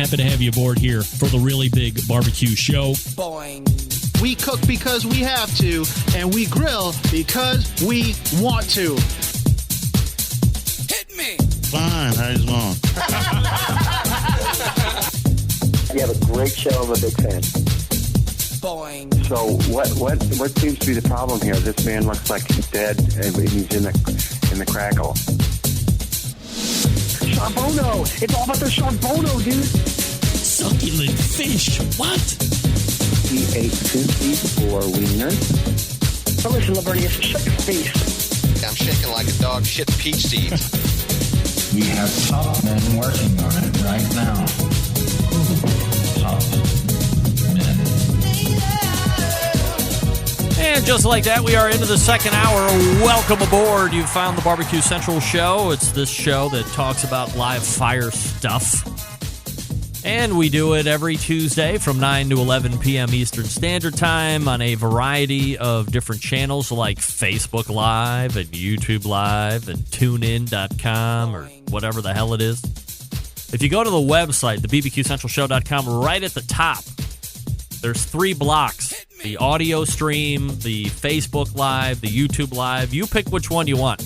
Happy to have you aboard here for the Really Big Barbecue Show. Boing. We cook because we have to, and we grill because we want to. Hit me! Fine, how's long? You have a great show. I'm a big fan. Boing. So what seems to be the problem here? This man looks like he's dead, and he's in the crackle. Sean Bono! It's all about the Sean Bono, dude! Succulent fish. What? He ate 54 wieners. Now listen, Lavernius, shut your face. I'm shaking like a dog shit peach seeds. We have top men working on it right now. Top men. And just like that, we are into the second hour. Welcome aboard. You've found the Barbecue Central Show. It's this show that talks about live fire stuff. And we do it every Tuesday from 9 to 11 p.m. Eastern Standard Time on a variety of different channels like Facebook Live and YouTube Live and TuneIn.com or whatever the hell it is. If you go to the website, the bbqcentralshow.com, right at the top, there's 3 blocks. The audio stream, the Facebook Live, the YouTube Live. You pick which one you want.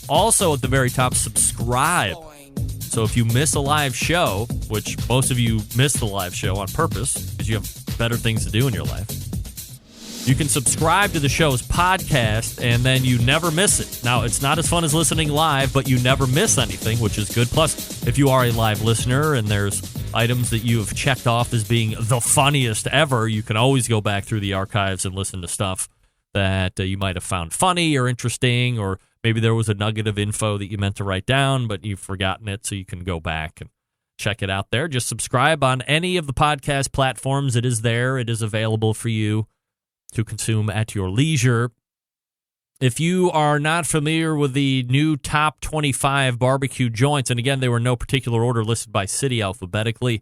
Also at the very top, subscribe. So if you miss a live show, which most of you miss the live show on purpose because you have better things to do in your life, you can subscribe to the show's podcast and then you never miss it. Now, it's not as fun as listening live, but you never miss anything, which is good. Plus, if you are a live listener and there's items that you have checked off as being the funniest ever, you can always go back through the archives and listen to stuff that you might have found funny or interesting, or maybe there was a nugget of info that you meant to write down, but you've forgotten it, so you can go back and check it out there. Just subscribe on any of the podcast platforms. It is there. It is available for you to consume at your leisure. If you are not familiar with the new top 25 barbecue joints, and again, they were in no particular order listed by city alphabetically,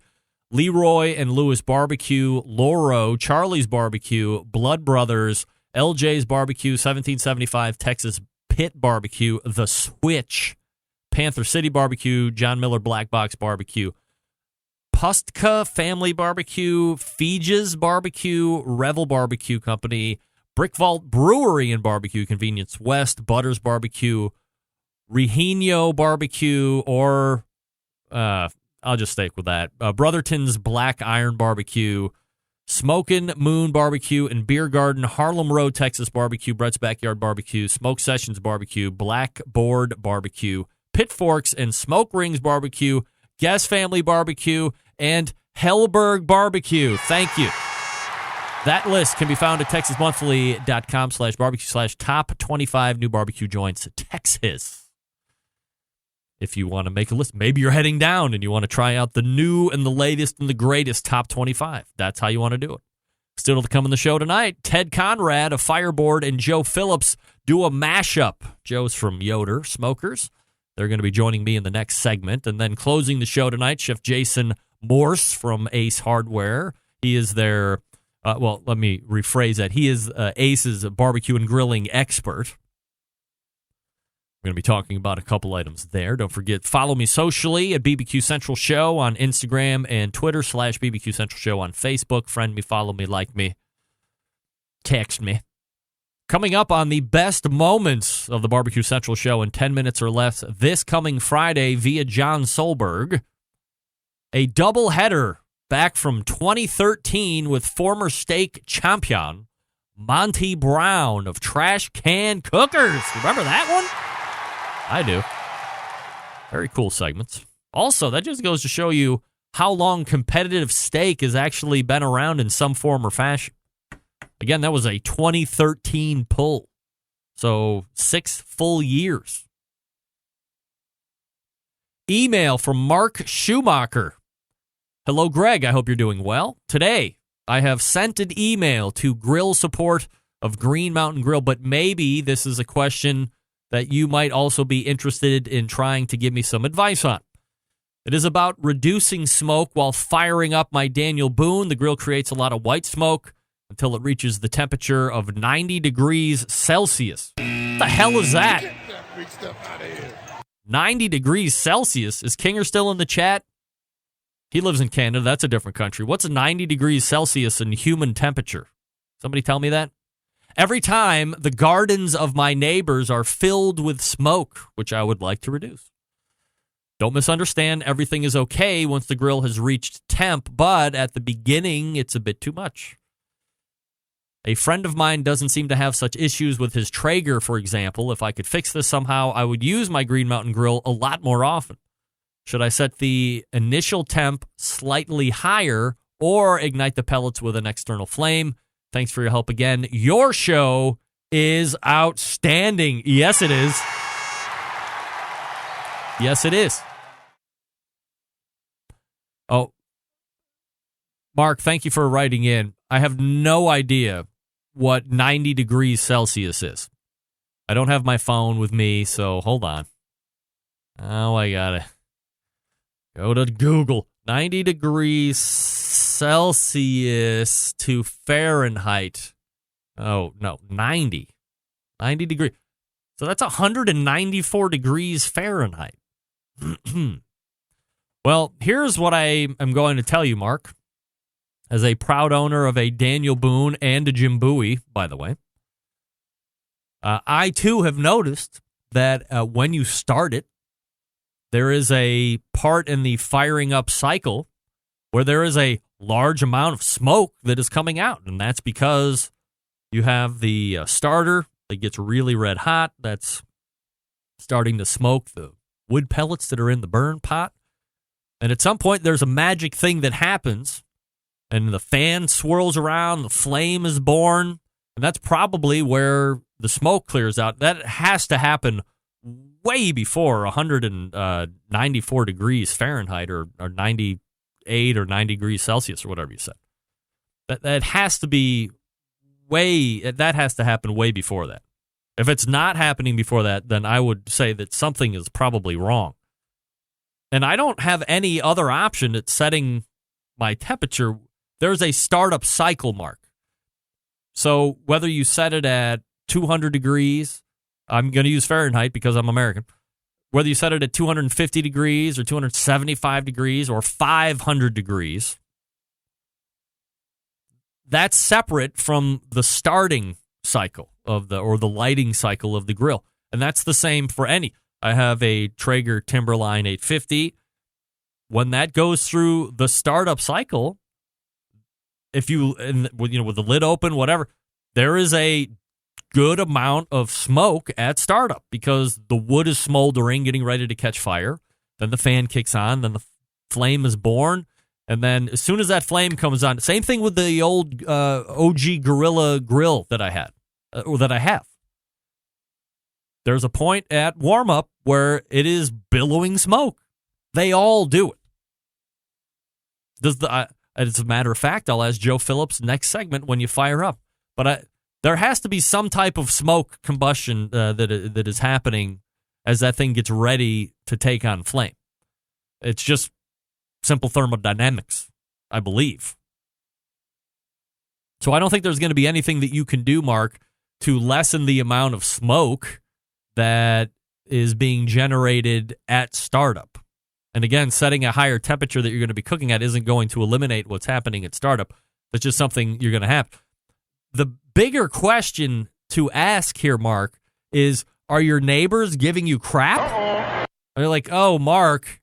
Leroy and Lewis Barbecue, Loro, Charlie's Barbecue, Blood Brothers, LJ's Barbecue, 1775 Texas Pit Barbecue, The Switch, Panther City Barbecue, John Miller Black Box Barbecue, Pustka Family Barbecue, Feege's Barbecue, Revel Barbecue Company, Brick Vault Brewery and Barbecue, Convenience West, Butters Barbecue, Rehino Barbecue, or I'll just stick with that, Brotherton's Black Iron Barbecue, Smokin' Moon Barbecue and Beer Garden, Harlem Road, Texas Barbecue, Brett's Backyard Barbecue, Smoke Sessions Barbecue, Blackboard Barbecue, Pitforks and Smoke Rings Barbecue, Guest Family Barbecue, and Hellberg Barbecue. Thank you. That list can be found at texasmonthly.com/barbecue/top 25 new barbecue joints, Texas. If you want to make a list, maybe you're heading down and you want to try out the new and the latest and the greatest top 25. That's how you want to do it. Still to come on the show tonight, Ted Conrad of Fireboard and Joe Phillips do a mashup. Joe's from Yoder Smokers. They're going to be joining me in the next segment. And then closing the show tonight, Chef Jason Morse from Ace Hardware. He is their, let me rephrase that. He is Ace's barbecue and grilling expert. We're going to be talking about a couple items there. Don't forget, follow me socially at BBQ Central Show on Instagram and Twitter /BBQ Central Show on Facebook. Friend me, follow me, like me, text me. Coming up on the best moments of the Barbecue Central Show in 10 minutes or less this coming Friday via John Solberg, a doubleheader back from 2013 with former steak champion Monty Brown of Trash Can Cookers. Remember that one? I do. Very cool segments. Also, that just goes to show you how long competitive steak has actually been around in some form or fashion. Again, that was a 2013 pull. So 6 full years. Email from Mark Schumacher. Hello, Greg. I hope you're doing well. Today, I have sent an email to grill support of Green Mountain Grill, but maybe this is a question that you might also be interested in trying to give me some advice on. It is about reducing smoke while firing up my Daniel Boone. The grill creates a lot of white smoke until it reaches the temperature of 90 degrees Celsius. What the hell is that? Get that big stuff out of here. 90 degrees Celsius? Is Kinger still in the chat? He lives in Canada. That's a different country. What's 90 degrees Celsius in human temperature? Somebody tell me that. Every time the gardens of my neighbors are filled with smoke, which I would like to reduce. Don't misunderstand. Everything is okay once the grill has reached temp, but at the beginning, it's a bit too much. A friend of mine doesn't seem to have such issues with his Traeger, for example. If I could fix this somehow, I would use my Green Mountain Grill a lot more often. Should I set the initial temp slightly higher or ignite the pellets with an external flame? Thanks for your help again. Your show is outstanding. Yes, it is. Yes, it is. Oh, Mark, thank you for writing in. I have no idea what 90 degrees Celsius is. I don't have my phone with me, so hold on. Oh, I gotta go to Google. 90 degrees Celsius to Fahrenheit. Oh, no, 90. 90 degrees. So that's 194 degrees Fahrenheit. Well, here's what I am going to tell you, Mark. As a proud owner of a Daniel Boone and a Jim Bowie, by the way, I too have noticed that when you start it, there is a part in the firing up cycle where there is a large amount of smoke that is coming out. And that's because you have the starter that gets really red hot. That's starting to smoke the wood pellets that are in the burn pot. And at some point, there's a magic thing that happens. And the fan swirls around, the flame is born, and that's probably where the smoke clears out. That has to happen way before 194 degrees Fahrenheit or 98 or 90 degrees Celsius or whatever you said. That has to be that has to happen way before that. If it's not happening before that, then I would say that something is probably wrong. And I don't have any other option at setting my temperature. There's a startup cycle, Mark. So whether you set it at 200 degrees, I'm going to use Fahrenheit because I'm American. Whether you set it at 250 degrees or 275 degrees or 500 degrees, that's separate from the starting cycle of the lighting cycle of the grill. And that's the same for any. I have a Traeger Timberline 850. When that goes through the startup cycle, if you, with the lid open, whatever, there is a good amount of smoke at startup because the wood is smoldering, getting ready to catch fire. Then the fan kicks on, then the flame is born. And then as soon as that flame comes on, same thing with the old OG Gorilla grill that I had, or that I have. There's a point at warm-up where it is billowing smoke. They all do it. As a matter of fact, I'll ask Joe Phillips next segment when you fire up. But there has to be some type of smoke combustion that is happening as that thing gets ready to take on flame. It's just simple thermodynamics, I believe. So I don't think there's going to be anything that you can do, Mark, to lessen the amount of smoke that is being generated at startup. And again, setting a higher temperature that you're going to be cooking at isn't going to eliminate what's happening at startup. It's just something you're going to have. The bigger question to ask here, Mark, is are your neighbors giving you crap? They're like, oh, Mark,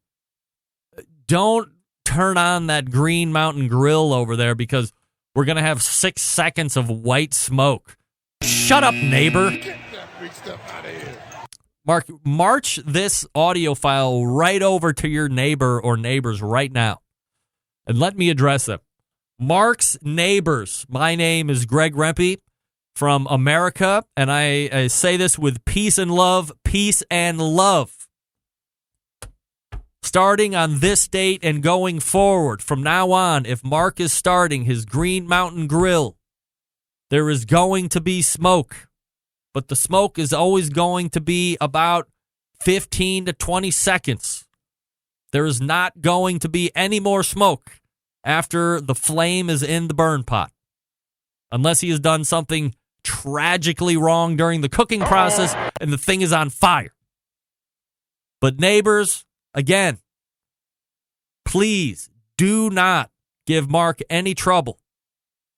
don't turn on that Green Mountain Grill over there because we're going to have 6 seconds of white smoke. Shut up, neighbor. Get that big stuff out of here. Mark, march this audio file right over to your neighbor or neighbors right now, and let me address them. Mark's neighbors. My name is Greg Rempe from America, and I say this with peace and love. Peace and love. Starting on this date and going forward, from now on, if Mark is starting his Green Mountain Grill, there is going to be smoke. But the smoke is always going to be about 15 to 20 seconds. There is not going to be any more smoke after the flame is in the burn pot. Unless he has done something tragically wrong during the cooking process and the thing is on fire. But neighbors, again, please do not give Mark any trouble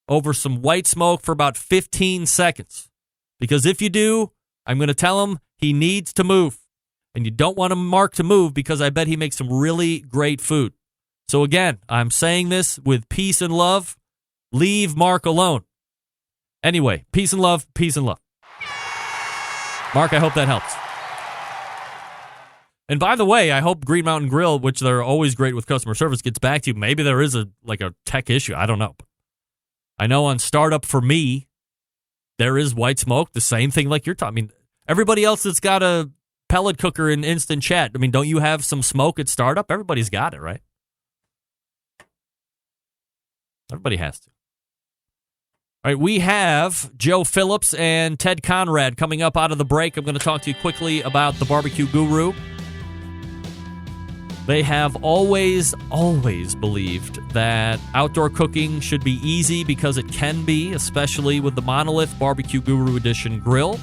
over some white smoke for about 15 seconds. Because if you do, I'm going to tell him he needs to move. And you don't want Mark to move because I bet he makes some really great food. So again, I'm saying this with peace and love. Leave Mark alone. Anyway, peace and love, peace and love. Mark, I hope that helps. And by the way, I hope Green Mountain Grill, which they're always great with customer service, gets back to you. Maybe there is a tech issue. I don't know. I know on Startup for me, there is white smoke, the same thing like you're talking. I mean, everybody else that's got a pellet cooker in Instant Chat, I mean, don't you have some smoke at Startup? Everybody's got it, right? Everybody has to. All right, we have Joe Phillips and Ted Conrad coming up out of the break. I'm going to talk to you quickly about the Barbecue Guru. They have always believed that outdoor cooking should be easy because it can be, especially with the Monolith Barbecue Guru Edition grill.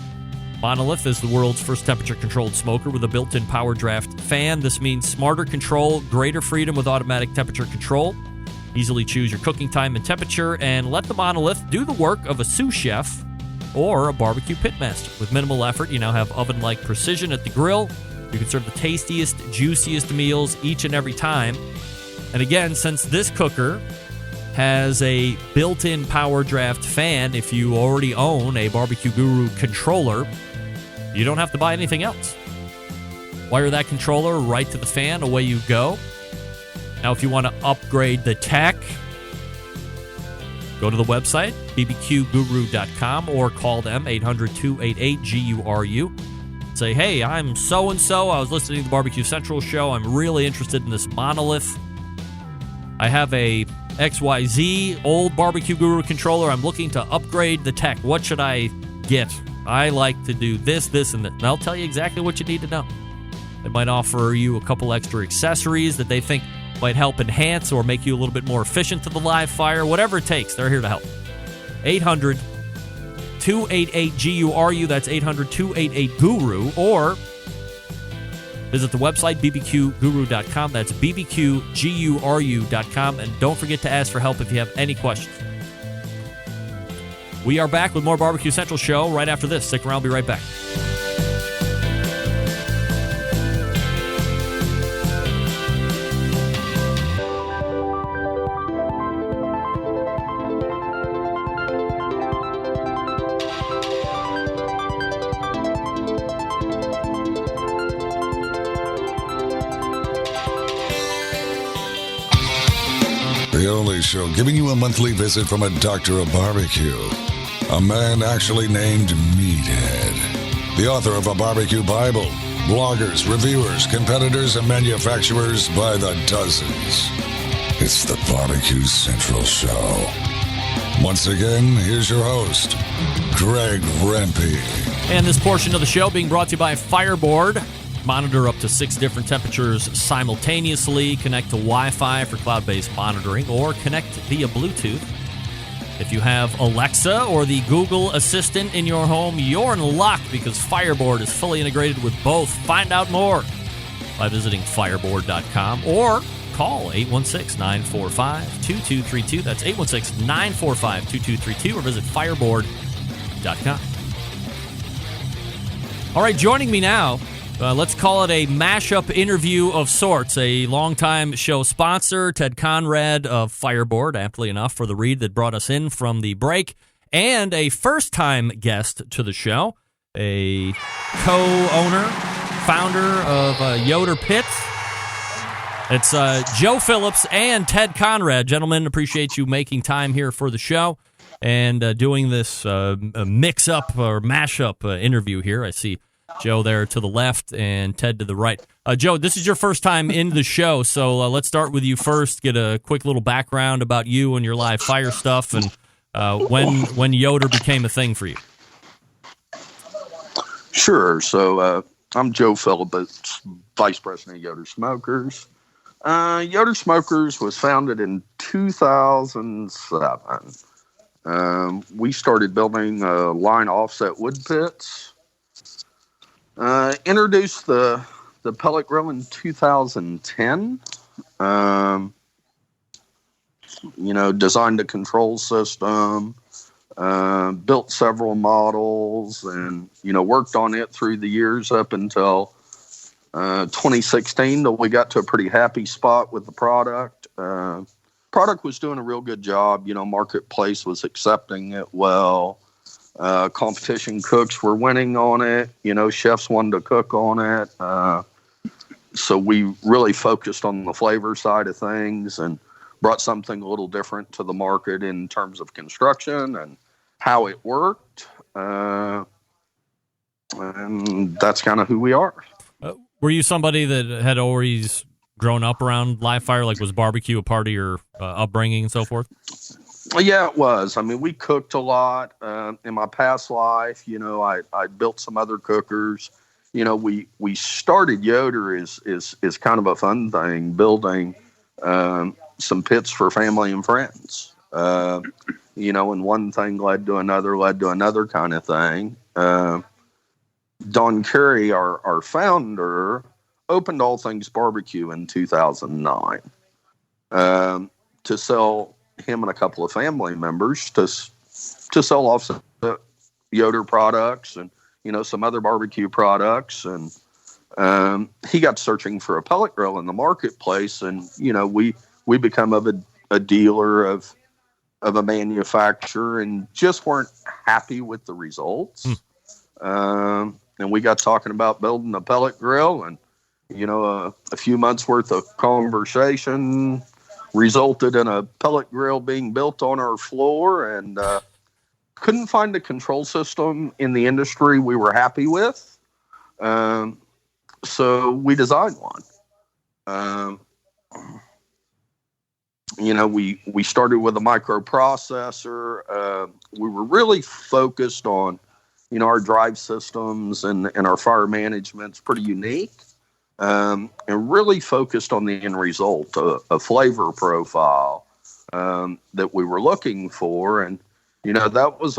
Monolith is the world's first temperature-controlled smoker with a built-in power draft fan. This means smarter control, greater freedom with automatic temperature control. Easily choose your cooking time and temperature, and let the Monolith do the work of a sous chef or a barbecue pitmaster. With minimal effort, you now have oven-like precision at the grill. You can serve the tastiest, juiciest meals each and every time. And again, since this cooker has a built-in power draft fan, if you already own a Barbecue Guru controller, you don't have to buy anything else. Wire that controller right to the fan, away you go. Now, if you want to upgrade the tech, go to the website, bbqguru.com, or call them, 800-288-GURU. Say, hey, I'm so-and-so. I was listening to the Barbecue Central show. I'm really interested in this Monolith. I have a XYZ old Barbecue Guru controller. I'm looking to upgrade the tech. What should I get? I like to do this, and that. And they'll tell you exactly what you need to know. They might offer you a couple extra accessories that they think might help enhance or make you a little bit more efficient to the live fire. Whatever it takes, they're here to help. 800-288-GURU. That's 800-288-GURU. Or visit the website, bbqguru.com. That's bbqguru.com. And don't forget to ask for help if you have any questions. We are back with more Barbecue Central show right after this. Stick around. I'll be right back. The only show giving you a monthly visit from a doctor of barbecue. A man actually named Meathead. The author of a barbecue Bible. Bloggers, reviewers, competitors, and manufacturers by the dozens. It's the Barbecue Central Show. Once again, here's your host, Greg Rempe. And this portion of the show being brought to you by Fireboard. Monitor up to 6 different temperatures simultaneously. Connect to Wi-Fi for cloud-based monitoring, or connect via Bluetooth. If you have Alexa or the Google Assistant in your home, you're in luck because Fireboard is fully integrated with both. Find out more by visiting fireboard.com or call 816-945-2232. That's 816-945-2232, or visit fireboard.com. All right, joining me now, let's call it a mashup interview of sorts. A longtime show sponsor, Ted Conrad of Fireboard, aptly enough for the read that brought us in from the break, and a first-time guest to the show, a co-owner, founder of Yoder Pits. It's Joe Phillips and Ted Conrad. Gentlemen, appreciate you making time here for the show and doing this mix-up or mash-up interview here. I see Joe there to the left and Ted to the right. Joe, this is your first time in the show, so let's start with you first. Get a quick little background about you and your live fire stuff, and when Yoder became a thing for you. Sure. So I'm Joe Phillips, Vice President of Yoder Smokers. Yoder Smokers was founded in 2007. We started building line offset wood pits. Introduced the pellet grill in 2010. designed a control system, built several models, and, worked on it through the years up until 2016, till we got to a pretty happy spot with the product. Product was doing a real good job. Marketplace was accepting it well. Competition cooks were winning on it. Chefs wanted to cook on it. So we really focused on the flavor side of things and brought something a little different to the market in terms of construction and how it worked. And that's kind of who we are. Were you somebody that had always grown up around live fire? Like, was barbecue a part of your upbringing and so forth? Yeah, it was. I mean, we cooked a lot. In my past life, I built some other cookers. We started Yoder is kind of a fun thing, building some pits for family and friends. And one thing led to another kind of thing. Don Carey, our founder, opened All Things Barbecue in 2009 to sell him and a couple of family members to sell off Yoder products and some other barbecue products. And he got searching for a pellet grill in the marketplace, and we become a dealer of a manufacturer and just weren't happy with the results. And we got talking about building a pellet grill, and a few months worth of conversation resulted in a pellet grill being built on our floor, and couldn't find a control system in the industry we were happy with. So we designed one. We started with a microprocessor. We were really focused on, our drive systems and our fire management's pretty unique. And really focused on the end result, a flavor profile that we were looking for. And, that was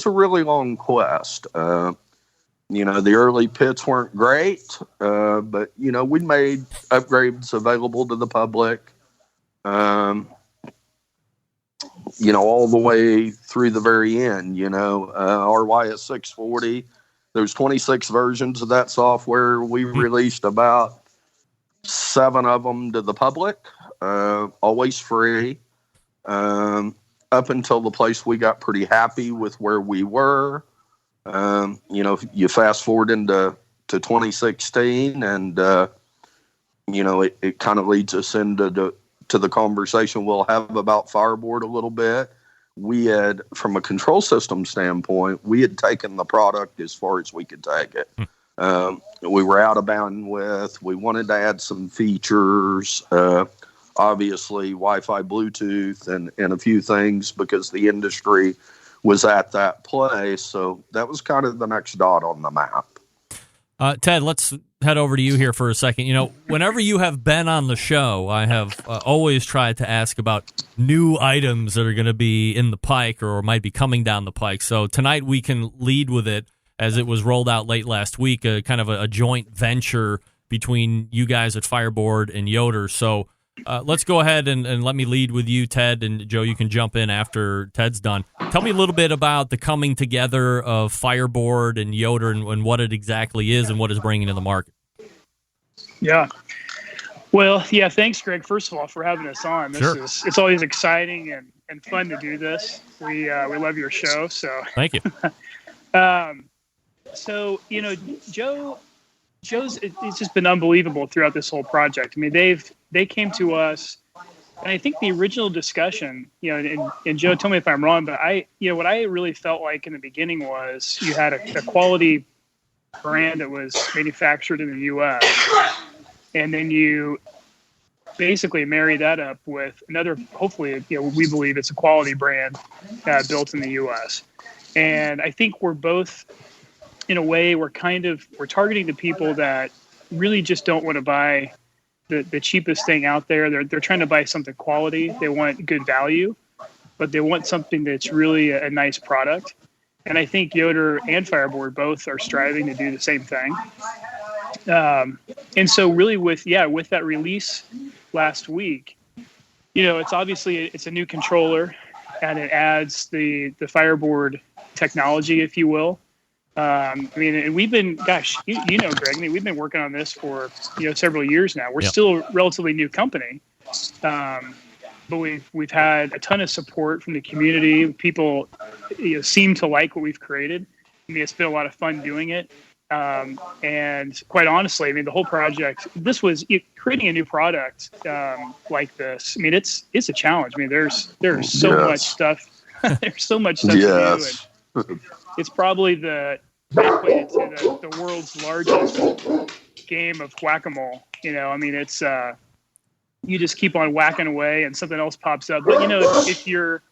a really long quest. The early pits weren't great, but, we made upgrades available to the public, all the way through the very end. Our YS640, there's 26 versions of that software. We released about 7 of them to the public, always free, up until the place we got pretty happy with where we were. You fast forward into 2016, and it kind of leads us into the conversation we'll have about Fireboard a little bit. We had, from a control system standpoint, we had taken the product as far as we could take it. We were out of bandwidth. We wanted to add some features, obviously Wi-Fi, Bluetooth, and a few things because the industry was at that place. So that was kind of the next dot on the map. Ted, let's head over to you here for a second. Whenever you have been on the show, I have always tried to ask about new items that are going to be in the pike or might be coming down the pike. So tonight we can lead with it, as it was rolled out late last week, kind of a joint venture between you guys at Fireboard and Yoder. So let's go ahead and let me lead with you, Ted, and Joe, you can jump in after Ted's done. Tell me a little bit about the coming together of Fireboard and Yoder and what it exactly is and what it's bringing to the market. Yeah. Well, yeah, thanks, Greg, first of all, for having us on. It's always exciting and fun to do this. We love your show. So thank you. Joe's it's just been unbelievable throughout this whole project. I mean, they came to us, and I think the original discussion, and Joe, tell me if I'm wrong, but what I really felt like in the beginning was you had a quality brand that was manufactured in the U.S., and then you basically marry that up with another, hopefully, we believe it's a quality brand built in the U.S. And I think we're both, in a way, we're targeting the people that really just don't want to buy the cheapest thing out there. They're trying to buy something quality. They want good value, but they want something that's really a nice product. And I think Yoder and Fireboard both are striving to do the same thing. And so really with that release last week, it's obviously it's a new controller, and it adds the Fireboard technology, if you will. And we've been, gosh, Greg, we've been working on this for, several years now. We're still a relatively new company. But we've had a ton of support from the community. People, seem to like what we've created. It's been a lot of fun doing it. And quite honestly, the whole project, creating a new product like this. It's a challenge. There's so much stuff. There's so much stuff to do. And it's probably the world's largest game of whack-a-mole. It's you just keep on whacking away and something else pops up. But if you're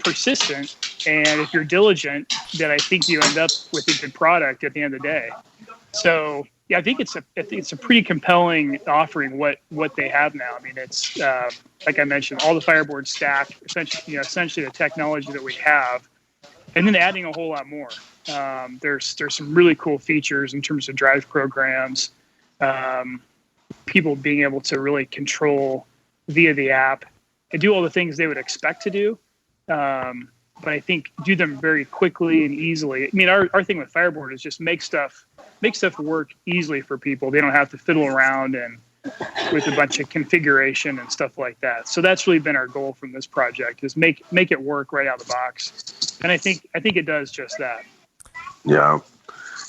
persistent and if you're diligent, then I think you end up with a good product at the end of the day. So I think it's a pretty compelling offering what they have now. It's like I mentioned, all the Fireboard stack, essentially the technology that we have, and then adding a whole lot more. There's some really cool features in terms of drive programs. People being able to really control via the app and do all the things they would expect to do. But I think do them very quickly and easily. Our thing with Fireboard is just make stuff work easily for people. They don't have to fiddle around and with a bunch of configuration and stuff like that. So that's really been our goal from this project, is make it work right out of the box. And I think it does just that. Yeah.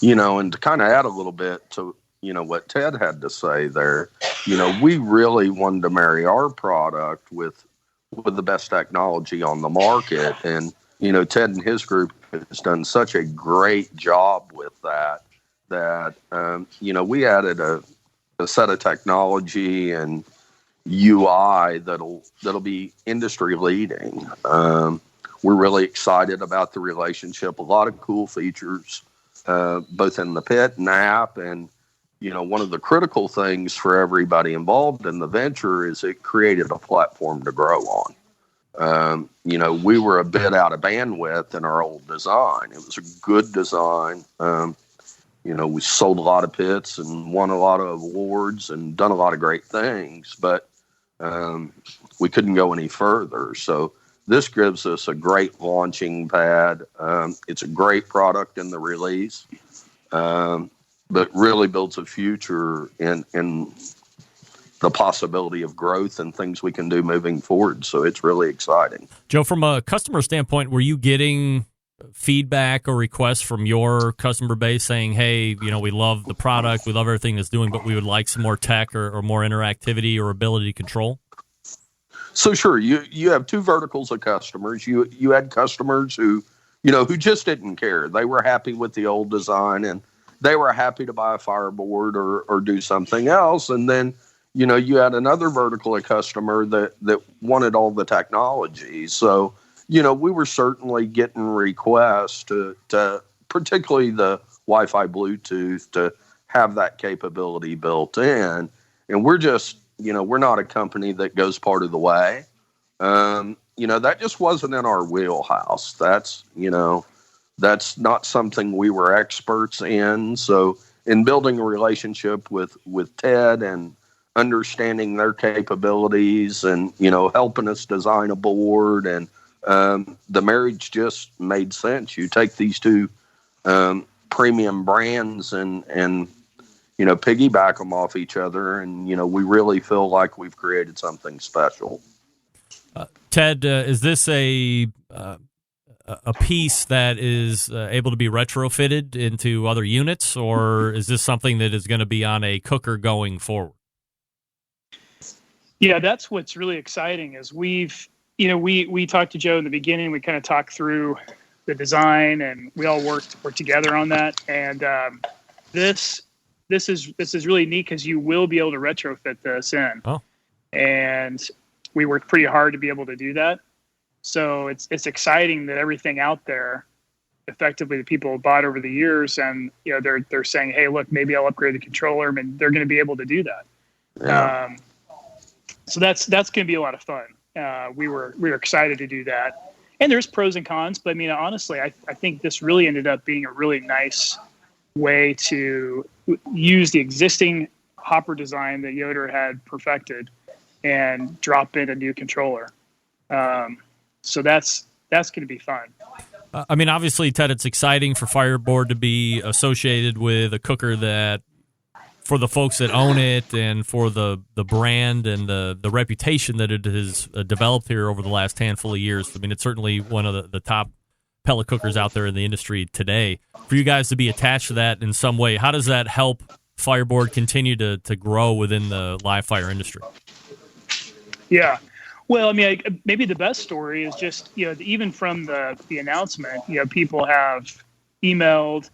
And to kind of add a little bit to, what Ted had to say there, we really wanted to marry our product with the best technology on the market. And, Ted and his group has done such a great job with that, we added a set of technology and UI that'll be industry leading. We're really excited about the relationship. A lot of cool features, both in the pit and app. And, one of the critical things for everybody involved in the venture is it created a platform to grow on. We were a bit out of bandwidth in our old design. It was a good design. We sold a lot of pits and won a lot of awards and done a lot of great things, but we couldn't go any further. So this gives us a great launching pad. It's a great product in the release, but really builds a future in the possibility of growth and things we can do moving forward. So it's really exciting. Joe, from a customer standpoint, were you getting feedback or requests from your customer base saying, hey, we love the product, we love everything it's doing, but we would like some more tech or more interactivity or ability to control? So sure, you have two verticals of customers. You had customers who just didn't care. They were happy with the old design and they were happy to buy a Fireboard or do something else. And then, you had another vertical of customer that wanted all the technology. So, we were certainly getting requests to particularly the Wi-Fi Bluetooth to have that capability built in. And we're just, we're not a company that goes part of the way. That just wasn't in our wheelhouse. That's not something we were experts in. So in building a relationship with Ted and understanding their capabilities and, helping us design a board, and the marriage just made sense. You take these two premium brands and piggyback them off each other, and we really feel like we've created something special. Ted, is this a piece that is able to be retrofitted into other units, or is this something that is going to be on a cooker going forward? Yeah, that's what's really exciting. Is we talked to Joe in the beginning. We kind of talked through the design, and we all worked together on that. And this is really neat because you will be able to retrofit this in. Oh. And we worked pretty hard to be able to do that. So it's exciting that everything out there, effectively, the people have bought over the years, and they're saying, hey, look, maybe I'll upgrade the controller, and they're going to be able to do that. Yeah. So that's going to be a lot of fun. We were excited to do that, and there's pros and cons. But honestly, I think this really ended up being a really nice way to use the existing hopper design that Yoder had perfected, and drop in a new controller. So that's going to be fun. I mean, obviously, Ted, it's exciting for Fireboard to be associated with a cooker that, for the folks that own it and for the brand and the reputation that it has developed here over the last handful of years. I mean, it's certainly one of the top pellet cookers out there in the industry today. For you guys to be attached to that in some way, how does that help Fireboard continue to grow within the live fire industry? Yeah. Well, I mean, maybe the best story is just, even from the announcement, people have emailed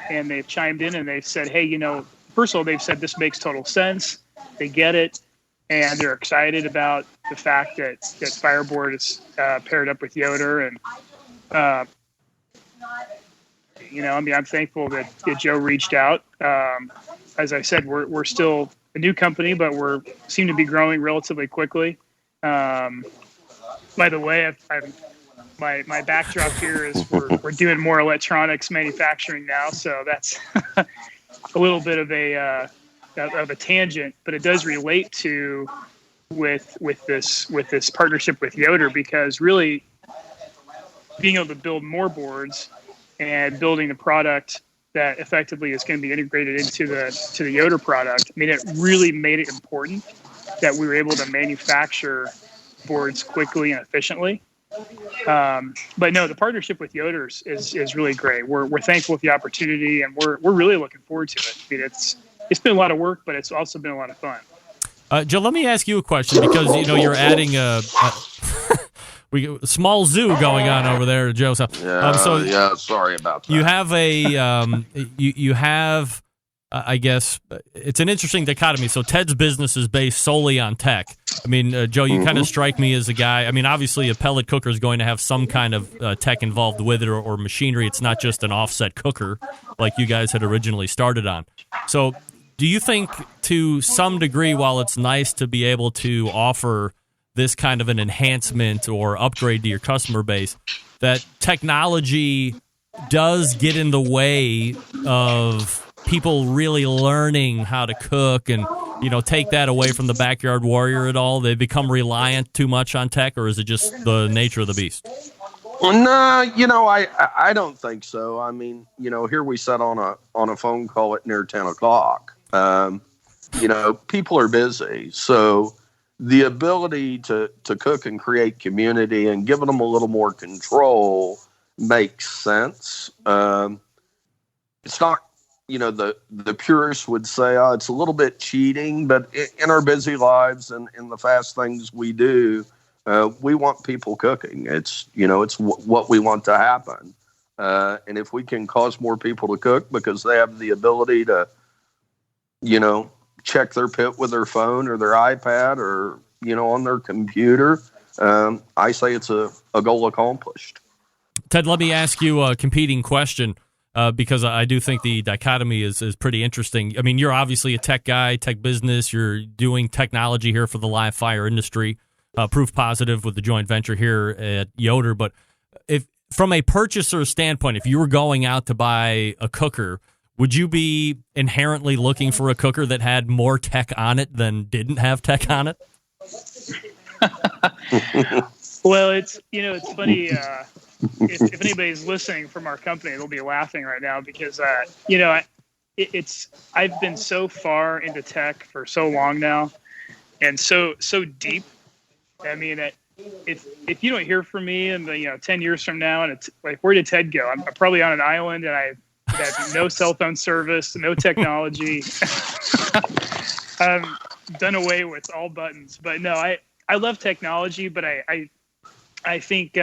and they've chimed in and they've said, hey, first of all, they've said this makes total sense. They get it. And they're excited about the fact that Fireboard is paired up with Yoder. And, I'm thankful that Joe reached out. As I said, we're still a new company, but seem to be growing relatively quickly. By the way, my backdrop here is we're doing more electronics manufacturing now, so that's a little bit of a tangent, but it does relate to with this partnership with Yoder, because really being able to build more boards and building the product that effectively is going to be integrated into the Yoder product. I mean, it really made it important that we were able to manufacture boards quickly and efficiently. But no, the partnership with Yoder is really great. We're thankful for the opportunity, and we're really looking forward to it. I mean, it's been a lot of work, but it's also been a lot of fun. Joe, let me ask you a question, because you're adding a small zoo going on over there, Joe. So, sorry about that. You have you have. I guess it's an interesting dichotomy. So Ted's business is based solely on tech. I mean, Joe, you kind of strike me as a guy. I mean, obviously a pellet cooker is going to have some kind of tech involved with it, or machinery. It's not just an offset cooker like you guys had originally started on. So do you think, to some degree, while it's nice to be able to offer this kind of an enhancement or upgrade to your customer base, that technology does get in the way of people really learning how to cook and, take that away from the backyard warrior at all? They become reliant too much on tech, or is it just the nature of the beast? No, I don't think so. I mean, here we sat on a phone call at near 10 o'clock. People are busy. So the ability to cook and create community and giving them a little more control makes sense. It's not, the purists would say, it's a little bit cheating, but in our busy lives and in the fast things we do, we want people cooking. It's what we want to happen. And if we can cause more people to cook because they have the ability to, check their pit with their phone or their iPad or, on their computer, I say it's a goal accomplished. Ted, let me ask you a competing question. Because I do think the dichotomy is pretty interesting. I mean, you're obviously a tech guy, tech business. You're doing technology here for the live fire industry, proof positive with the joint venture here at Yoder. But if, from a purchaser standpoint, if you were going out to buy a cooker, would you be inherently looking for a cooker that had more tech on it than didn't have tech on it? Well, it's funny. If anybody's listening from our company, they'll be laughing right now because, I've been so far into tech for so long now and so deep. I mean, if you don't hear from me in 10 years from now, and it's like, where did Ted go? I'm probably on an island and I have no cell phone service, no technology. I've done away with all buttons, but no, I love technology, but I think,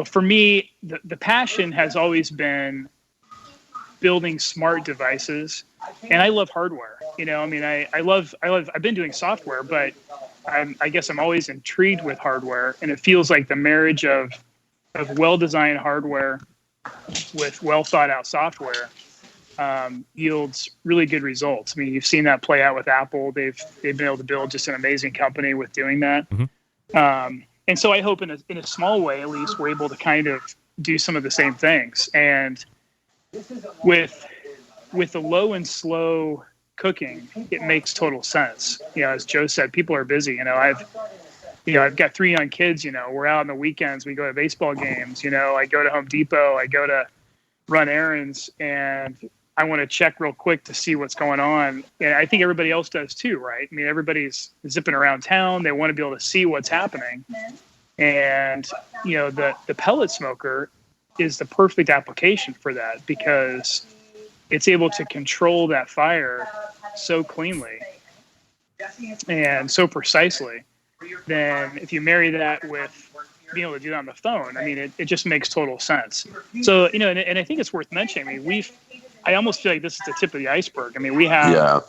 for me, the passion has always been building smart devices, and I love hardware. I've been doing software, but I guess I'm always intrigued with hardware, and it feels like the marriage of well-designed hardware with well-thought-out software yields really good results. I mean, you've seen that play out with Apple. They've been able to build just an amazing company with doing that. Mm-hmm. And so I hope in a small way, at least, we're able to kind of do some of the same things. And with the low and slow cooking, it makes total sense. As Joe said, people are busy. I've got 3 young kids. We're out on the weekends. We go to baseball games. I go to Home Depot. I go to run errands, and I want to check real quick to see what's going on. And I think everybody else does too, right? I mean, everybody's zipping around town. They want to be able to see what's happening. And, the pellet smoker is the perfect application for that, because it's able to control that fire so cleanly and so precisely. Then if you marry that with being able to do that on the phone, I mean, it just makes total sense. So, and I think it's worth mentioning. I mean, I almost feel like this is the tip of the iceberg. I mean, we have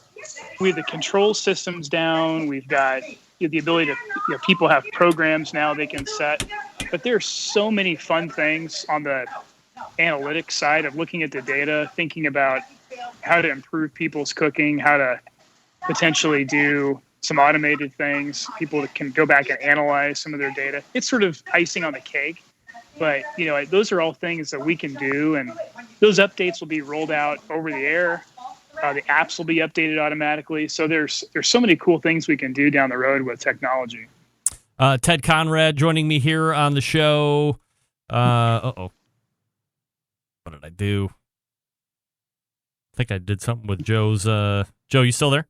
the control systems down. We've got the ability to, people have programs now they can set, but there's so many fun things on the analytics side of looking at the data, thinking about how to improve people's cooking, how to potentially do some automated things. People can go back and analyze some of their data. It's sort of icing on the cake, but those are all things that we can do, and those updates will be rolled out over the air. The apps will be updated automatically. So there's so many cool things we can do down the road with technology. Ted Conrad joining me here on the show. What did I do? I think I did something with Joe's. Joe, you still there?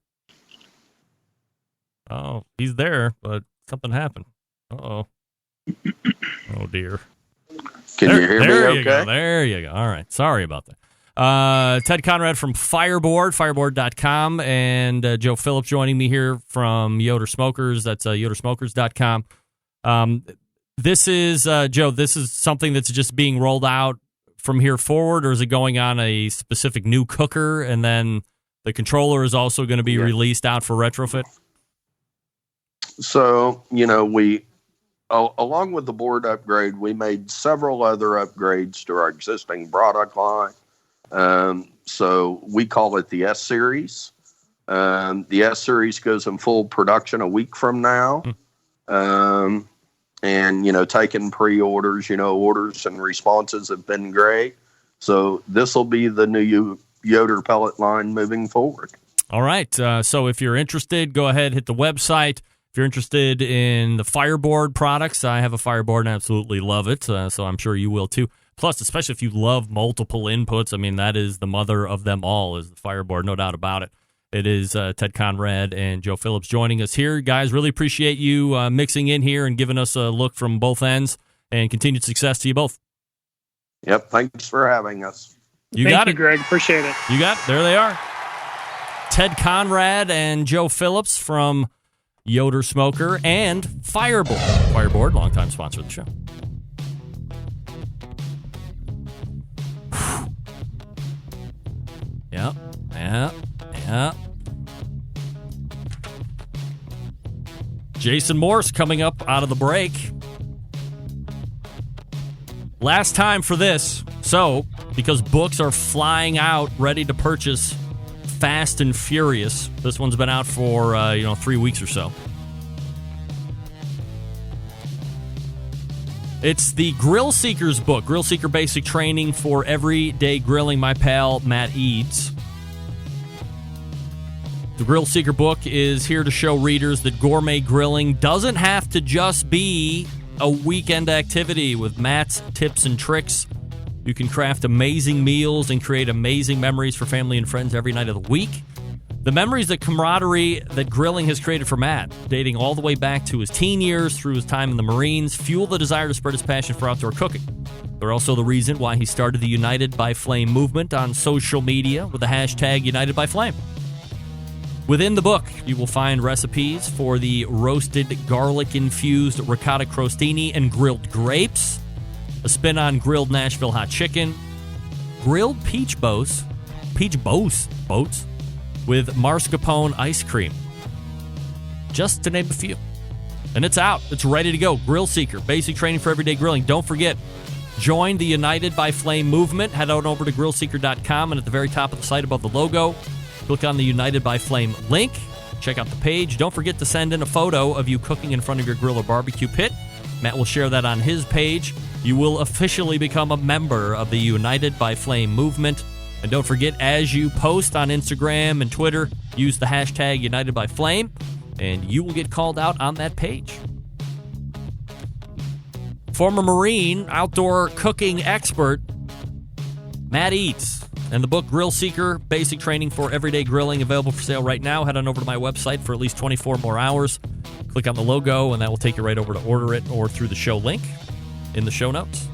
Oh, he's there, but something happened. Uh-oh. Oh, dear. Can you hear me okay? Go. There you go. All right. Sorry about that. Ted Conrad from Fireboard, fireboard.com, and Joe Phillips joining me here from Yoder Smokers. That's yodersmokers.com. This is, Joe, this is something that's just being rolled out from here forward, or is it going on a specific new cooker, and then the controller is also going to be released out for retrofit? So, we, along with the board upgrade, we made several other upgrades to our existing product line. So we call it the S series. The S series goes in full production a week from now. And, taking pre-orders, orders and responses have been great. So this will be the new Yoder pellet line moving forward. All right. So if you're interested, go ahead, hit the website. If you're interested in the Fireboard products, I have a Fireboard and I absolutely love it. So I'm sure you will too. Plus, especially if you love multiple inputs, I mean, that is the mother of them all, is the Fireboard, no doubt about it. It is Ted Conrad and Joe Phillips joining us here. Guys, really appreciate you mixing in here and giving us a look from both ends, and continued success to you both. Yep, thanks for having us. Thank you, Greg. Appreciate it. You got it. There they are. Ted Conrad and Joe Phillips from Yoder Smoker and Fireboard. Fireboard, longtime sponsor of the show. Yeah. Jason Morse coming up out of the break. Last time for this. So, because books are flying out, ready to purchase fast and furious. This one's been out for, 3 weeks or so. It's the Grill Seekers book, Grill Seeker Basic Training for Everyday Grilling, my pal Matt Eads. The Grill Seeker book is here to show readers that gourmet grilling doesn't have to just be a weekend activity. With Matt's tips and tricks, you can craft amazing meals and create amazing memories for family and friends every night of the week. The memories, the camaraderie that grilling has created for Matt, dating all the way back to his teen years through his time in the Marines, fuel the desire to spread his passion for outdoor cooking. They're also the reason why he started the United by Flame movement on social media with the hashtag United by Flame. Within the book, you will find recipes for the roasted garlic-infused ricotta crostini and grilled grapes, a spin on grilled Nashville hot chicken, grilled peach boats with mascarpone ice cream, just to name a few. And it's out. It's ready to go. Grill Seeker, basic training for everyday grilling. Don't forget, join the United by Flame movement. Head on over to grillseeker.com, and at the very top of the site above the logo, click on the United by Flame link. Check out the page. Don't forget to send in a photo of you cooking in front of your grill or barbecue pit. Matt will share that on his page. You will officially become a member of the United by Flame movement. And don't forget, as you post on Instagram and Twitter, use the hashtag UnitedByFlame, and you will get called out on that page. Former Marine, outdoor cooking expert, Matt Eats, and the book Grill Seeker, Basic Training for Everyday Grilling, available for sale right now. Head on over to my website for at least 24 more hours. Click on the logo, and that will take you right over to order it or through the show link in the show notes.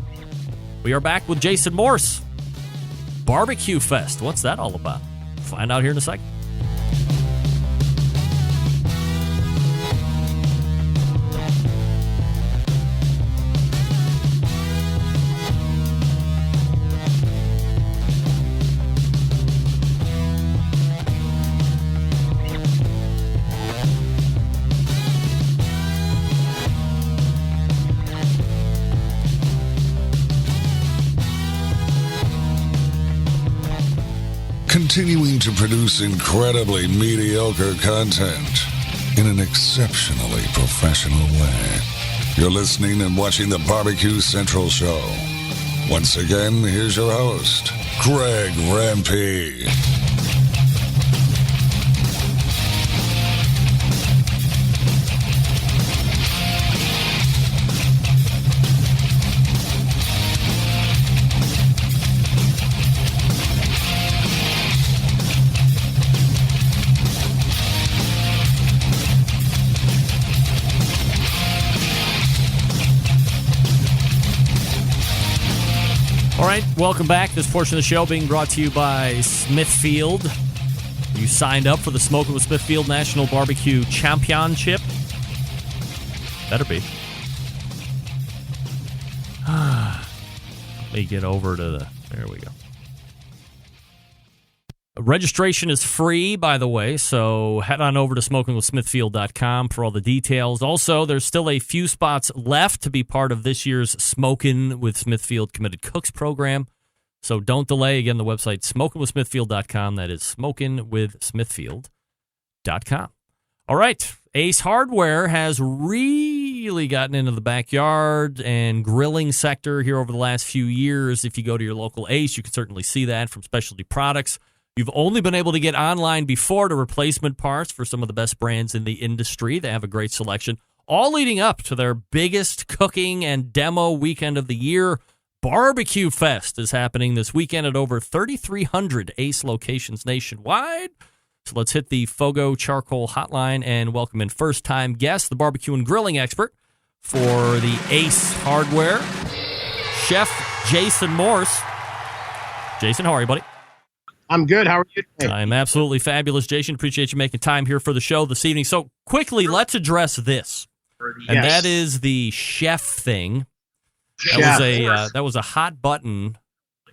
We are back with Jason Morse. Barbecue Fest. What's that all about? Find out here in a second. Continuing to produce incredibly mediocre content in an exceptionally professional way. You're listening and watching the Barbecue Central Show. Once again, here's your host, Greg Rempe. All right, welcome back. This portion of the show being brought to you by Smithfield. You signed up for the Smoking with Smithfield National Barbecue Championship. Better be. Let me get over to the... There we go. Registration is free, by the way, so head on over to smokingwithsmithfield.com for all the details. Also, there's still a few spots left to be part of this year's Smokin' with Smithfield Committed Cooks program, so don't delay. Again, the website, smokingwithsmithfield.com. That is smokingwithsmithfield.com. All right, Ace Hardware has really gotten into the backyard and grilling sector here over the last few years. If you go to your local Ace, you can certainly see that from specialty products. You've only been able to get online before to replacement parts for some of the best brands in the industry. They have a great selection, all leading up to their biggest cooking and demo weekend of the year. Barbecue Fest is happening this weekend at over 3,300 Ace locations nationwide. So let's hit the Fogo Charcoal hotline and welcome in first-time guest, the barbecue and grilling expert for the Ace Hardware, Chef Jason Morse. Jason, how are you, buddy? I'm good. How are you today? I'm absolutely fabulous, Jason. Appreciate you making time here for the show this evening. So quickly, let's address this, and that is the chef thing. That was a hot button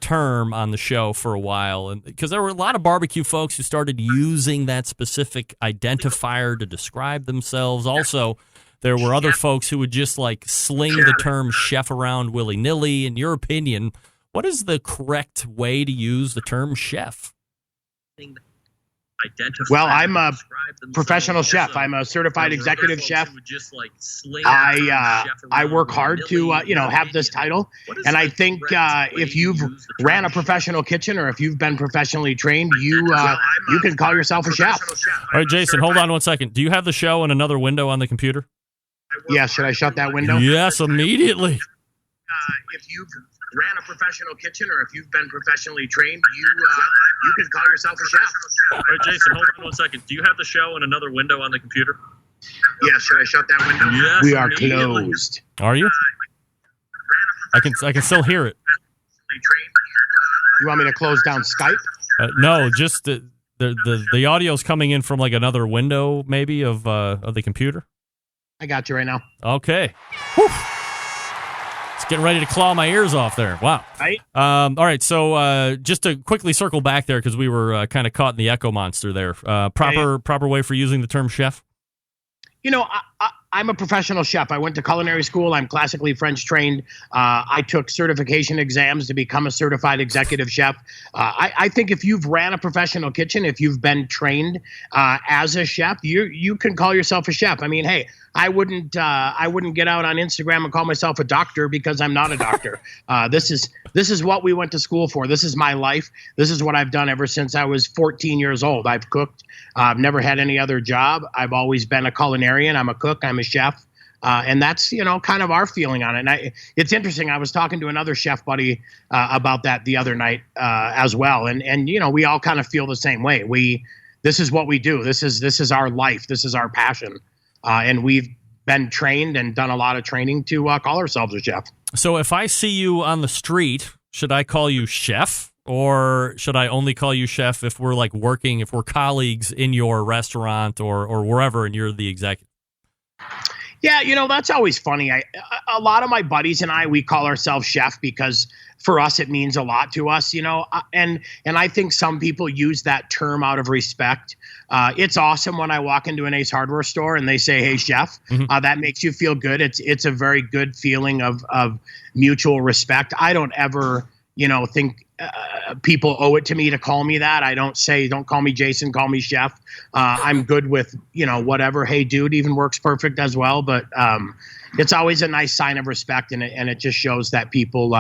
term on the show for a while, and because there were a lot of barbecue folks who started using that specific identifier to describe themselves. Also, there were other folks who would just like sling the term chef around willy-nilly. In your opinion, what is the correct way to use the term chef? Well, I'm a professional chef. I'm a certified executive chef. I work hard to have this title, and I think if you've ran a professional kitchen or if you've been professionally trained, you can call yourself a chef. All right, Jason, hold on one second. Do you have the show in another window on the computer? Yeah, should I shut that window? Yes, immediately. If you've ran a professional kitchen or if you've been professionally trained, you can call yourself a chef. All right, Jason, hold on one second. Do you have the show in another window on the computer? Yeah, should I shut that window? Yes, we are closed. Are you? I can still hear it. You want me to close down Skype? No, just the audio's coming in from like another window, maybe of the computer. I got you right now. Okay. Whew. It's getting ready to claw my ears off there. Wow. Right. All right. So just to quickly circle back there, because we were kind of caught in the echo monster there. Proper way for using the term chef? I'm a professional chef. I went to culinary school. I'm classically French trained. I took certification exams to become a certified executive chef. I think if you've ran a professional kitchen, if you've been trained as a chef, you can call yourself a chef. I mean, hey, I wouldn't get out on Instagram and call myself a doctor because I'm not a doctor. This is what we went to school for. This is my life. This is what I've done ever since I was 14 years old. I've cooked. I've never had any other job. I've always been a culinarian. I'm a cook. I'm a chef. And that's, kind of our feeling on it. And it's interesting. I was talking to another chef buddy about that the other night as well. And we all kind of feel the same way. This is what we do. This is our life. This is our passion. And we've been trained and done a lot of training to call ourselves a chef. So if I see you on the street, should I call you chef, or should I only call you chef if we're if we're colleagues in your restaurant or wherever and you're the executive? Yeah, that's always funny. A lot of my buddies and we call ourselves chef because for us it means a lot to us, and I think some people use that term out of respect. It's awesome when I walk into an Ace Hardware store and they say, "Hey, chef." Mm-hmm. That makes you feel good. It's a very good feeling of mutual respect. I don't ever, think people owe it to me to call me that. I don't say, "Don't call me Jason, call me chef." I'm good with, whatever. "Hey, dude" even works perfect as well. But it's always a nice sign of respect, and it just shows that people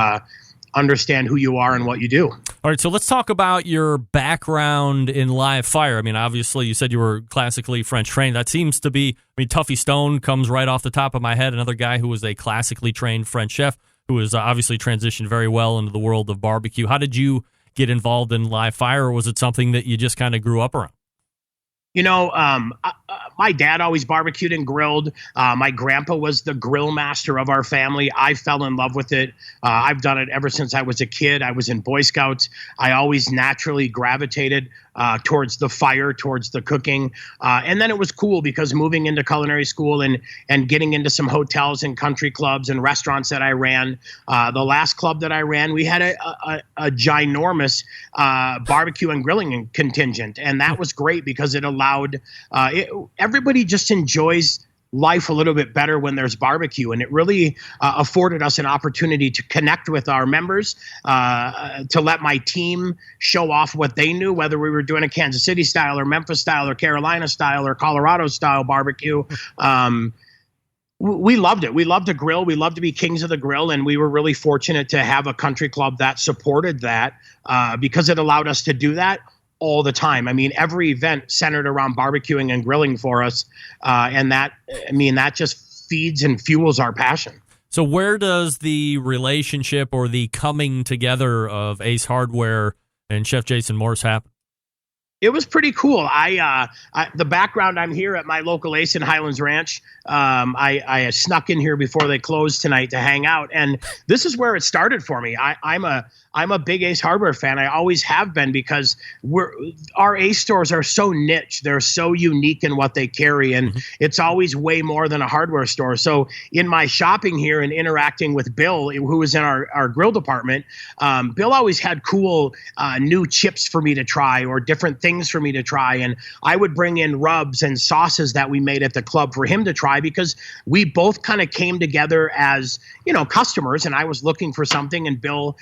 understand who you are and what you do. All right, so let's talk about your background in live fire. I mean, obviously, you said you were classically French trained. That seems to be, Tuffy Stone comes right off the top of my head, another guy who was a classically trained French chef who has obviously transitioned very well into the world of barbecue. How did you get involved in live fire, or was it something that you just kind of grew up around? My dad always barbecued and grilled. My grandpa was the grill master of our family. I fell in love with it. I've done it ever since I was a kid. I was in Boy Scouts. I always naturally gravitated towards the fire, towards the cooking. And then it was cool because moving into culinary school and getting into some hotels and country clubs and restaurants that I ran, the last club that I ran, we had a ginormous barbecue and grilling contingent. And that was great because it allowed everybody just enjoys life a little bit better when there's barbecue, and it really afforded us an opportunity to connect with our members, to let my team show off what they knew, whether we were doing a Kansas City style or Memphis style or Carolina style or Colorado style barbecue. We loved it. We loved to grill. We loved to be kings of the grill, and we were really fortunate to have a country club that supported that because it allowed us to do that all the time. Every event centered around barbecuing and grilling for us. And that just feeds and fuels our passion. So where does the relationship or the coming together of Ace Hardware and Chef Jason Morse happen? It was pretty cool. The background, I'm here at my local Ace in Highlands Ranch. I snuck in here before they closed tonight to hang out, and this is where it started for me. I'm a big Ace Hardware fan. I always have been because our Ace stores are so niche. They're so unique in what they carry, and it's always way more than a hardware store. So in my shopping here and interacting with Bill, who was in our grill department, Bill always had cool new chips for me to try or different things for me to try. And I would bring in rubs and sauces that we made at the club for him to try because we both kind of came together as, customers, and I was looking for something, and Bill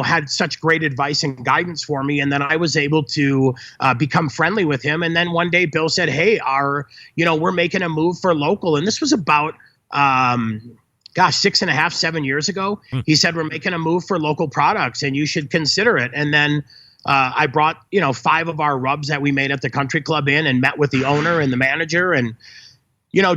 had such great advice and guidance for me. And then I was able to become friendly with him. And then one day Bill said, "Hey, we're making a move for local." And this was about, 6.5, 7 years ago. He said, "We're making a move for local products and you should consider it." And then I brought, 5 of our rubs that we made at the country club in and met with the owner and the manager and,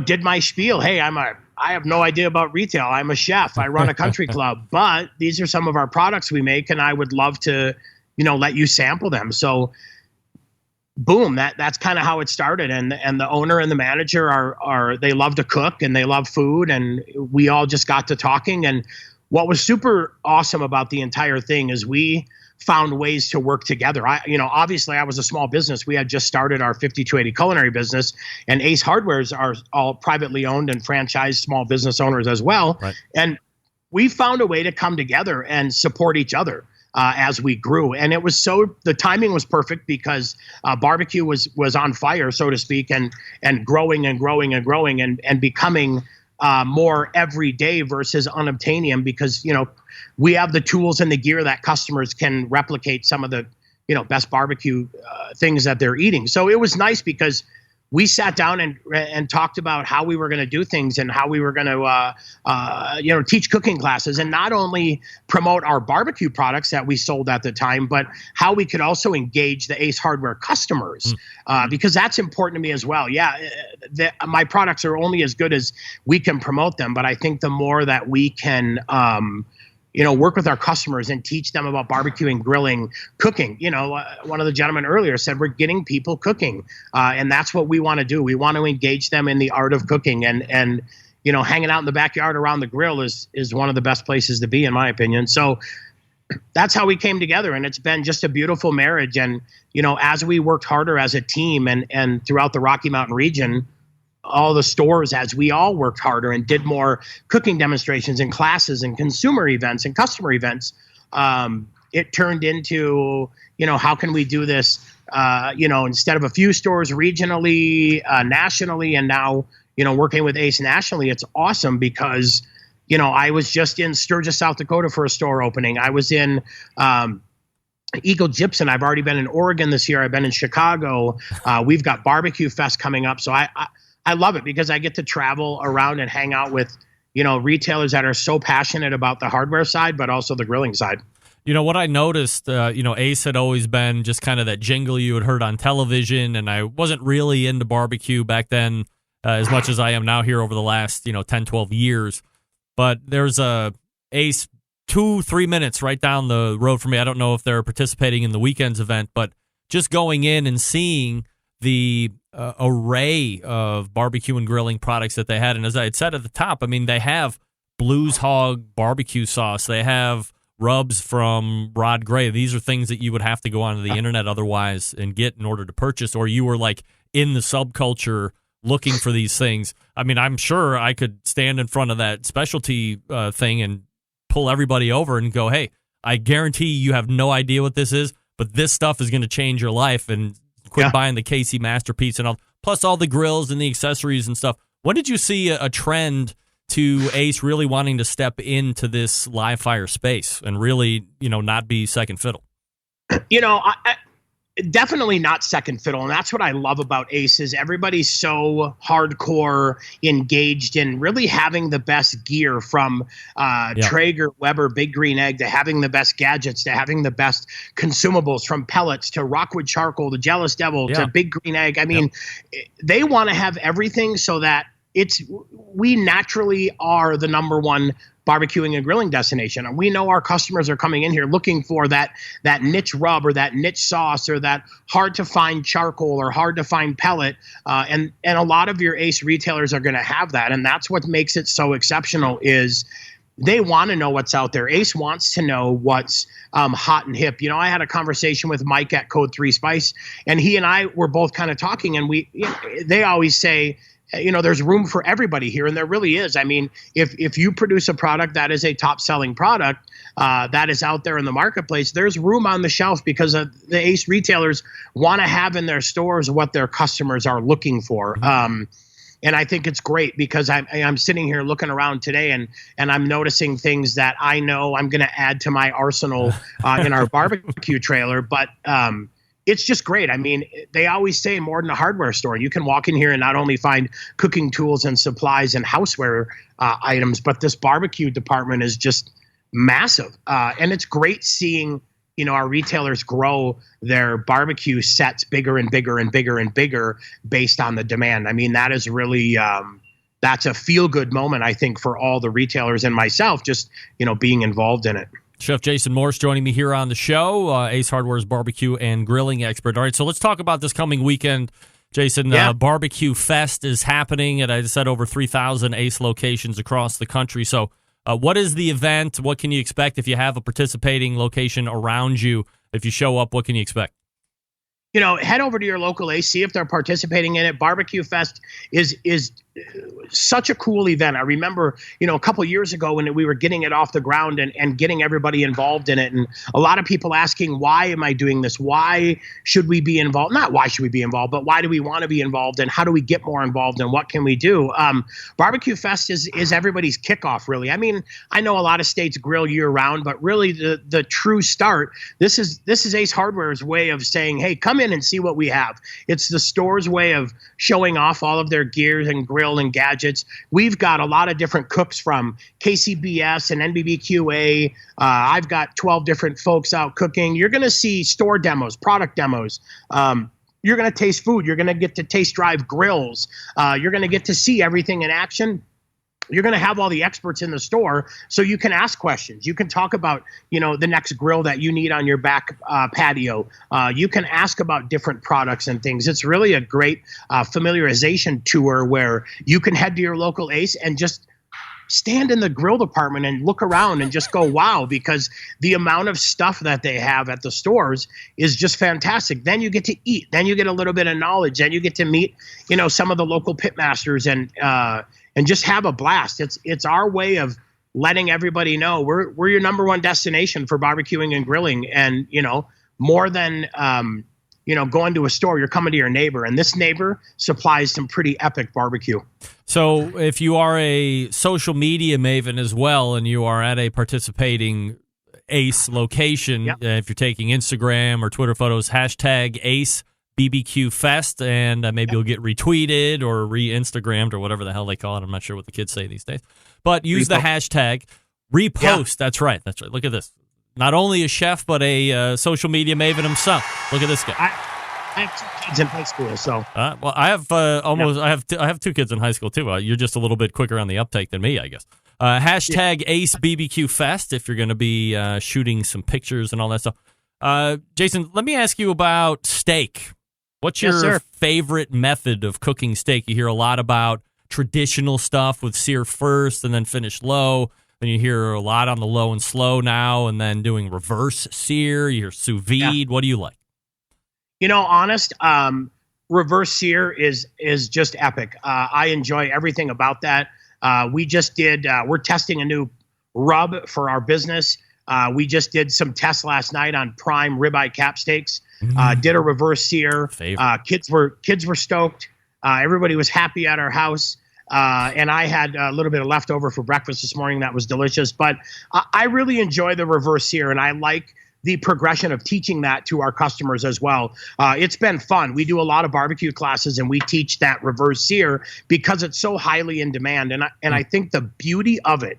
did my spiel. "Hey, I have no idea about retail. I'm a chef. I run a country club, but these are some of our products we make, and I would love to, let you sample them." So, boom, that's kind of how it started. And the owner and the manager they love to cook and they love food, and we all just got to talking. And what was super awesome about the entire thing is we found ways to work together. Obviously I was a small business. We had just started our 5280 culinary business, and Ace Hardwares are all privately owned and franchised small business owners as well. Right. And we found a way to come together and support each other. as we grew. And it was the timing was perfect because barbecue was on fire, so to speak, and growing and growing and growing and becoming more every day versus unobtainium, because, we have the tools and the gear that customers can replicate some of the, best barbecue things that they're eating. So it was nice because we sat down and talked about how we were going to do things and how we were going to, teach cooking classes and not only promote our barbecue products that we sold at the time, but how we could also engage the Ace Hardware customers, because that's important to me as well. Yeah, my products are only as good as we can promote them, but I think the more that we can work with our customers and teach them about barbecuing, grilling, cooking. One of the gentlemen earlier said we're getting people cooking, and that's what we want to do. We want to engage them in the art of cooking, and hanging out in the backyard around the grill is one of the best places to be, in my opinion. So that's how we came together, and it's been just a beautiful marriage. And as we worked harder as a team and throughout the Rocky Mountain region, all the stores, as we all worked harder and did more cooking demonstrations and classes and consumer events and customer events, it turned into, how can we do this, instead of a few stores regionally, nationally, and now, working with Ace nationally. It's awesome because, I was just in Sturgis, South Dakota for a store opening. I was in Eagle Gypsum. I've already been in Oregon this year. I've been in Chicago. We've got Barbecue Fest coming up. So I love it because I get to travel around and hang out with, retailers that are so passionate about the hardware side, but also the grilling side. What I noticed, Ace had always been just kind of that jingle you had heard on television, and I wasn't really into barbecue back then as much as I am now here over the last, 10, 12 years. But there's a Ace 2-3 minutes right down the road for me. I don't know if they're participating in the weekend's event, but just going in and seeing the array of barbecue and grilling products that they had. And as I had said at the top, they have Blues Hog barbecue sauce. They have rubs from Rod Gray. These are things that you would have to go onto the internet otherwise and get in order to purchase, or you were like in the subculture looking for these things. I'm sure I could stand in front of that specialty thing and pull everybody over and go, hey, I guarantee you have no idea what this is, but this stuff is going to change your life, and quit buying the KC Masterpiece and all, plus all the grills and the accessories and stuff. When did you see a trend to Ace really wanting to step into this live fire space and really, not be second fiddle? Definitely not second fiddle. And that's what I love about Ace is everybody's so hardcore engaged in really having the best gear, from Traeger, Weber, Big Green Egg, to having the best gadgets, to having the best consumables, from pellets to Rockwood Charcoal to Jealous Devil to Big Green Egg. They want to have everything so that we naturally are the number one barbecuing and grilling destination. And we know our customers are coming in here looking for that niche rub or that niche sauce or that hard to find charcoal or hard to find pellet. And a lot of your Ace retailers are going to have that. And that's what makes it so exceptional is they want to know what's out there. Ace wants to know what's hot and hip. I had a conversation with Mike at Code 3 Spice, and he and I were both kind of talking, and they always say, there's room for everybody here, and there really is. If you produce a product that is a top-selling product that is out there in the marketplace, there's room on the shelf because the Ace retailers want to have in their stores what their customers are looking for. And I think it's great because I'm sitting here looking around today and I'm noticing things that I know I'm going to add to my arsenal in our barbecue trailer. But it's just great. They always say more than a hardware store. You can walk in here and not only find cooking tools and supplies and houseware items, but this barbecue department is just massive. And it's great seeing, our retailers grow their barbecue sets bigger and bigger and bigger and bigger based on the demand. That is really, that's a feel-good moment, I think, for all the retailers and myself, just, being involved in it. Chef Jason Morse joining me here on the show, Ace Hardware's barbecue and grilling expert. All right, so let's talk about this coming weekend. Jason, Barbecue Fest is happening at, I said, over 3,000 Ace locations across the country. So what is the event? What can you expect if you have a participating location around you? If you show up, what can you expect? Head over to your local Ace, see if they're participating in it. Barbecue Fest is such a cool event. I remember, a couple years ago when we were getting it off the ground and getting everybody involved in it. And a lot of people asking, why am I doing this? Why should we be involved? Not why should we be involved, but why do we want to be involved? And how do we get more involved? And what can we do? Barbecue Fest is everybody's kickoff, really. I mean, I know a lot of states grill year round, but really the true start, this is Ace Hardware's way of saying, hey, come in and see what we have. It's the store's way of showing off all of their gears and grill and gadgets. We've got a lot of different cooks from KCBS and NBBQA. I've got 12 different folks out cooking. You're going to see store demos, product demos. You're going to taste food. You're going to get to taste drive grills. You're going to get to see everything in action. You're going to have all the experts in the store, so you can ask questions. You can talk about, the next grill that you need on your back patio. You can ask about different products and things. It's really a great familiarization tour where you can head to your local Ace and just stand in the grill department and look around and just go, wow, because the amount of stuff that they have at the stores is just fantastic. Then you get to eat. Then you get a little bit of knowledge. Then you get to meet, some of the local pit masters and just have a blast. It's our way of letting everybody know we're your number one destination for barbecuing and grilling. And, more than, going to a store, you're coming to your neighbor, and this neighbor supplies some pretty epic barbecue. So if you are a social media maven as well, and you are at a participating Ace location, if you're taking Instagram or Twitter photos, hashtag Ace BBQ Fest, and maybe you'll get retweeted or re-Instagrammed or whatever the hell they call it. I'm not sure what the kids say these days. But use the hashtag repost. Yeah. That's right. Look at this. Not only a chef, but a social media maven himself. Look at this guy. I have 2 kids in high school, so. Well, I have I have 2 kids in high school too. You're just a little bit quicker on the uptake than me, I guess. Hashtag Ace BBQ Fest if you're going to be shooting some pictures and all that stuff. Jason, let me ask you about steak. What's your favorite method of cooking steak? You hear a lot about traditional stuff with sear first and then finish low. Then you hear a lot on the low and slow now, and then doing reverse sear. You hear sous vide. Yeah. What do you like? Honest, reverse sear is just epic. I enjoy everything about that. We just did. We're testing a new rub for our business. We just did some tests last night on prime ribeye cap steaks. Did a reverse sear. Kids were stoked. Everybody was happy at our house. And I had a little bit of leftover for breakfast this morning. That was delicious. But I really enjoy the reverse sear, and I like the progression of teaching that to our customers as well. It's been fun. We do a lot of barbecue classes, and we teach that reverse sear because it's so highly in demand. And I think the beauty of it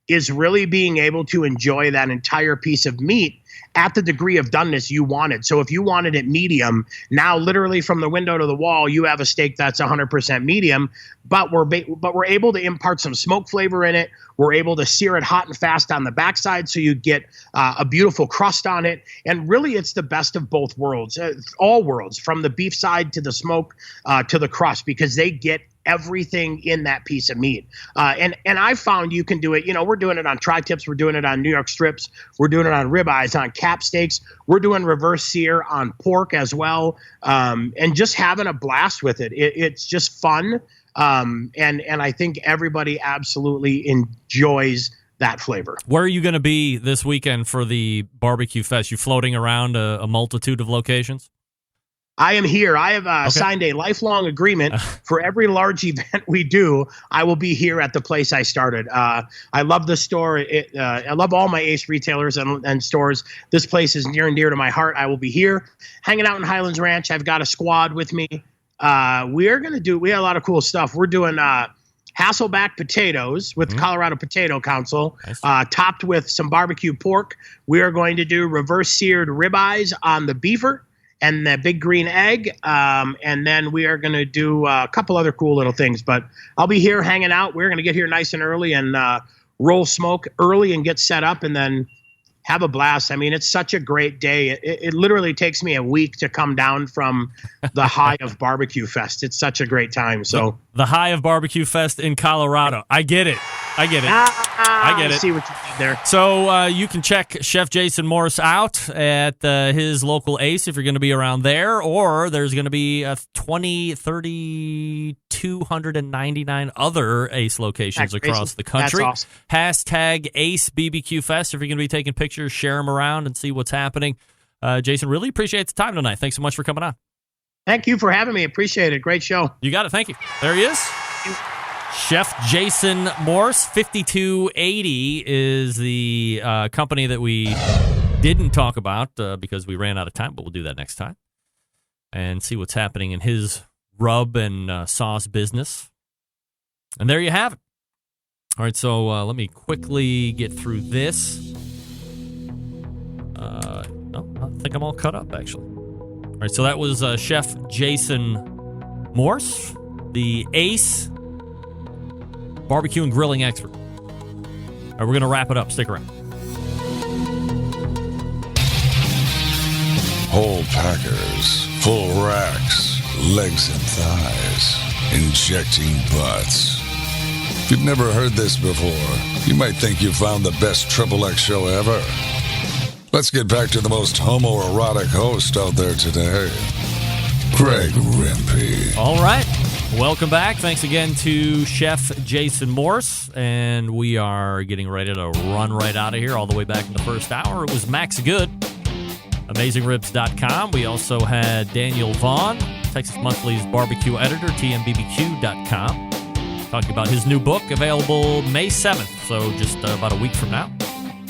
is really being able to enjoy that entire piece of meat at the degree of doneness you wanted. So if you wanted it medium, now literally from the window to the wall, you have a steak that's 100% medium, but we're able to impart some smoke flavor in it. We're able to sear it hot and fast on the backside, so you get a beautiful crust on it. And really, it's the best of both worlds, all worlds, from the beef side to the smoke to the crust, because they get everything in that piece of meat. And I found you can do it. We're doing it on tri-tips. We're doing it on New York strips. We're doing it on ribeyes, on cap steaks. We're doing reverse sear on pork as well. And just having a blast with it. It's just fun. And I think everybody absolutely enjoys that flavor. Where are you going to be this weekend for the barbecue fest? You floating around a multitude of locations? I am here. I have signed a lifelong agreement for every large event we do. I will be here at the place I started. I love the store. I love all my Ace retailers and stores. This place is near and dear to my heart. I will be here hanging out in Highlands Ranch. I've got a squad with me. We have a lot of cool stuff. We're doing Hasselback potatoes with the Colorado Potato Council, topped with some barbecue pork. We are going to do reverse seared ribeyes on the beefer and the big green egg. And then we are going to do a couple other cool little things. But I'll be here hanging out. We're going to get here nice and early and roll smoke early and get set up and then have a blast. I mean, it's such a great day. It literally takes me a week to come down from the high of Barbecue Fest. It's such a great time. So the high of Barbecue Fest in Colorado. I get it. I get it. See what you did there. So you can check Chef Jason Morris out at his local Ace if you're going to be around there, or there's going to be a 2032 299 other Ace locations across the country. That's awesome. Hashtag Ace BBQ Fest. If you're going to be taking pictures, share them around and see what's happening. Jason, really appreciate the time tonight. Thanks so much for coming on. Thank you for having me. Appreciate it. Great show. You got it. Thank you. There he is. Chef Jason Morse. 5280 is the company that we didn't talk about because we ran out of time, but we'll do that next time and see what's happening in his rub and sauce business. And there you have it. All right, so let me quickly get through this. No, I think I'm all cut up, actually. All right, so that was Chef Jason Morse, the Ace barbecue and grilling expert. All right, we're going to wrap it up. Stick around. Whole packers, full racks, legs and thighs, injecting butts. If you've never heard this before, you might think you found the best XXX show ever. Let's get back to the most homoerotic host out there today, Greg Rempe. All right. Welcome back. Thanks again to Chef Jason Morse. And we are getting ready to run right out of here all the way back in the first hour. It was Max Good, AmazingRibs.com. We also had Daniel Vaughn, Texas Monthly's barbecue editor, TMBBQ.com, talking about his new book, available May 7th, so just about a week from now.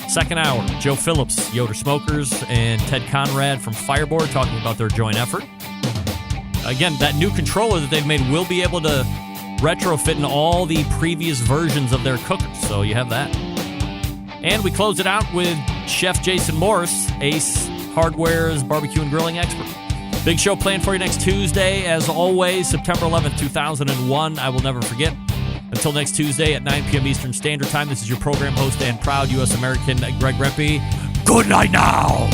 Second hour, Joe Phillips, Yoder Smokers, and Ted Conrad from Fireboard talking about their joint effort. Again, that new controller that they've made will be able to retrofit in all the previous versions of their cookers, so you have that. And we close it out with Chef Jason Morse, Ace Hardware's barbecue and grilling expert. Big show planned for you next Tuesday, as always, September 11th, 2001. I will never forget. Until next Tuesday at 9 p.m. Eastern Standard Time, this is your program host and proud U.S. American, Greg Rempe. Good night now.